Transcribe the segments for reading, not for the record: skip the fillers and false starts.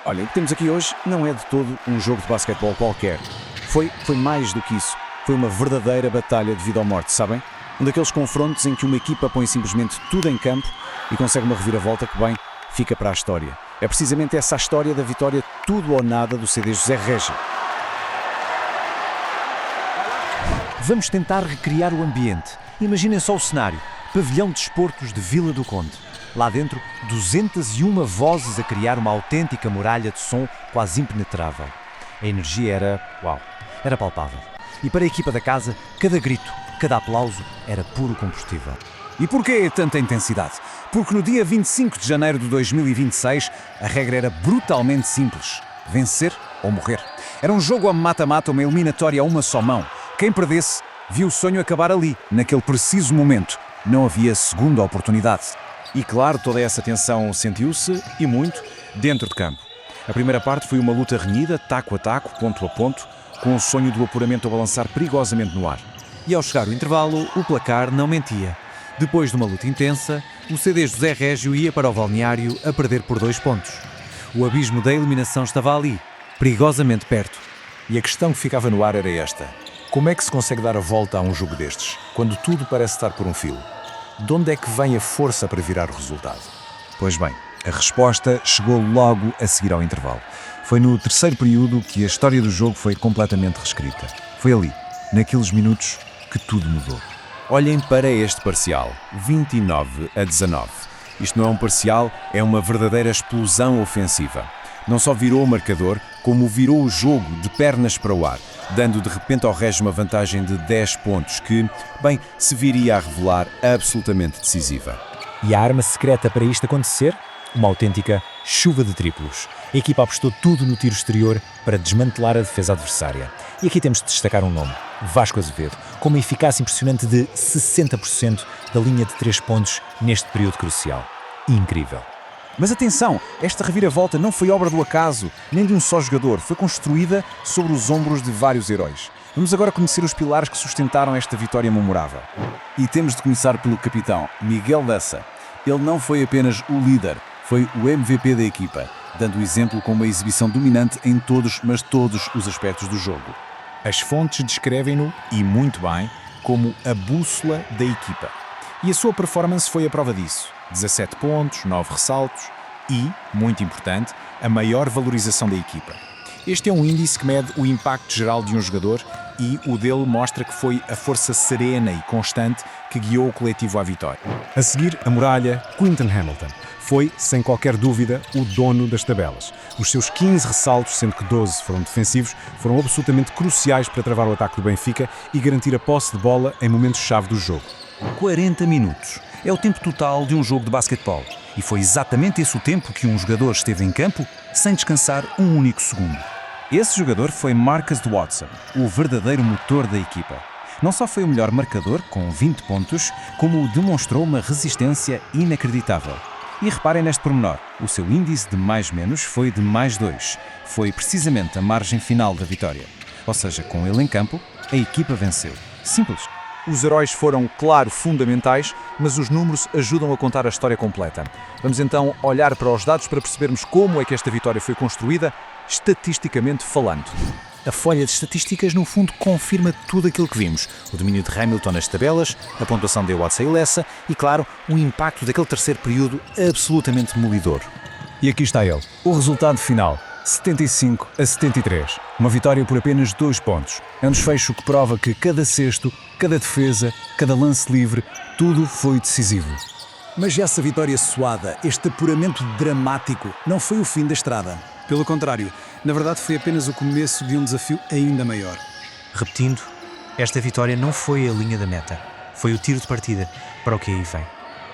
Olha, o que temos aqui hoje não é de todo um jogo de basquetebol qualquer. Foi mais do que isso. Foi uma verdadeira batalha de vida ou morte, sabem? Um daqueles confrontos em que uma equipa põe simplesmente tudo em campo e consegue uma reviravolta que, bem, fica para a história. É precisamente essa a história da vitória tudo ou nada do CD José Régio. Vamos tentar recriar o ambiente. Imaginem só o cenário. Pavilhão de desportos de Vila do Conde. Lá dentro, 201 vozes a criar uma autêntica muralha de som quase impenetrável. A energia era palpável. E para a equipa da casa, cada grito, cada aplauso era puro combustível. E porquê tanta intensidade? Porque no dia 25 de janeiro de 2026, a regra era brutalmente simples: vencer ou morrer. Era um jogo a mata-mata, uma eliminatória a uma só mão. Quem perdesse, viu o sonho acabar ali, naquele preciso momento. Não havia segunda oportunidade. E claro, toda essa tensão sentiu-se, e muito, dentro de campo. A primeira parte foi uma luta renhida, taco a taco, ponto a ponto, com o sonho do apuramento a balançar perigosamente no ar. E ao chegar o intervalo, o placar não mentia. Depois de uma luta intensa, o CD José Régio ia para o balneário a perder por 2 pontos. O abismo da eliminação estava ali, perigosamente perto. E a questão que ficava no ar era esta: como é que se consegue dar a volta a um jogo destes, quando tudo parece estar por um fio? De onde é que vem a força para virar o resultado? Pois bem, a resposta chegou logo a seguir ao intervalo. Foi no terceiro período que a história do jogo foi completamente reescrita. Foi ali, naqueles minutos, que tudo mudou. Olhem para este parcial, 29-19. Isto não é um parcial, é uma verdadeira explosão ofensiva. Não só virou o marcador, como virou o jogo de pernas para o ar, dando de repente ao Régio uma vantagem de 10 pontos que, bem, se viria a revelar absolutamente decisiva. E a arma secreta para isto acontecer? Uma autêntica chuva de triplos. A equipa apostou tudo no tiro exterior para desmantelar a defesa adversária. E aqui temos de destacar um nome: Vasco Azevedo, com uma eficácia impressionante de 60% da linha de 3 pontos neste período crucial. Incrível. Mas atenção, esta reviravolta não foi obra do acaso, nem de um só jogador. Foi construída sobre os ombros de vários heróis. Vamos agora conhecer os pilares que sustentaram esta vitória memorável. E temos de começar pelo capitão, Miguel Dessa. Ele não foi apenas o líder, foi o MVP da equipa, dando o exemplo com uma exibição dominante em todos os aspectos do jogo. As fontes descrevem-no, e muito bem, como a bússola da equipa. E a sua performance foi a prova disso. 17 pontos, 9 ressaltos e, muito importante, a maior valorização da equipa. Este é um índice que mede o impacto geral de um jogador e o dele mostra que foi a força serena e constante que guiou o coletivo à vitória. A seguir, a muralha, Quinton Hamilton. Foi, sem qualquer dúvida, o dono das tabelas. Os seus 15 ressaltos, sendo que 12 foram defensivos, foram absolutamente cruciais para travar o ataque do Benfica e garantir a posse de bola em momentos-chave do jogo. 40 minutos. É o tempo total de um jogo de basquetebol. E foi exatamente esse o tempo que um jogador esteve em campo sem descansar um único segundo. Esse jogador foi Marcus Watson, o verdadeiro motor da equipa. Não só foi o melhor marcador, com 20 pontos, como demonstrou uma resistência inacreditável. E reparem neste pormenor, o seu índice de mais-menos foi de +2. Foi precisamente a margem final da vitória. Ou seja, com ele em campo, a equipa venceu. Simples. Os heróis foram, claro, fundamentais, mas os números ajudam a contar a história completa. Vamos então olhar para os dados para percebermos como é que esta vitória foi construída, estatisticamente falando. A folha de estatísticas, no fundo, confirma tudo aquilo que vimos. O domínio de Hamilton nas tabelas, a pontuação de Watson e Lessa e, claro, o impacto daquele terceiro período absolutamente demolidor. E aqui está ele, o resultado final. 75-73. Uma vitória por apenas 2 pontos. É um desfecho que prova que cada cesto, cada defesa, cada lance livre, tudo foi decisivo. Mas essa vitória suada, este apuramento dramático, não foi o fim da estrada. Pelo contrário, na verdade foi apenas o começo de um desafio ainda maior. Repetindo, esta vitória não foi a linha da meta. Foi o tiro de partida para o que aí vem.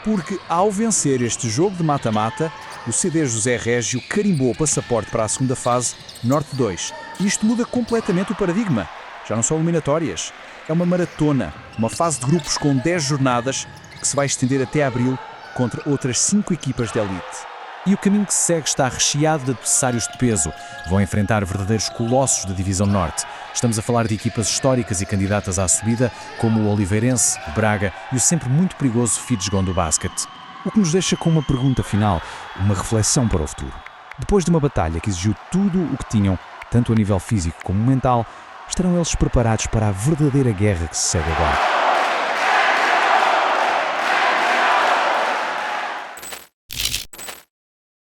Porque ao vencer este jogo de mata-mata, o CD José Régio carimbou o passaporte para a segunda fase, Norte 2. E isto muda completamente o paradigma. Já não são eliminatórias. É uma maratona, uma fase de grupos com 10 jornadas que se vai estender até abril contra outras 5 equipas de elite. E o caminho que se segue está recheado de adversários de peso. Vão enfrentar verdadeiros colossos da Divisão Norte. Estamos a falar de equipas históricas e candidatas à subida, como o Oliveirense, o Braga e o sempre muito perigoso Fidjegond do basquete. O que nos deixa com uma pergunta final, uma reflexão para o futuro. Depois de uma batalha que exigiu tudo o que tinham, tanto a nível físico como mental, estarão eles preparados para a verdadeira guerra que se segue agora.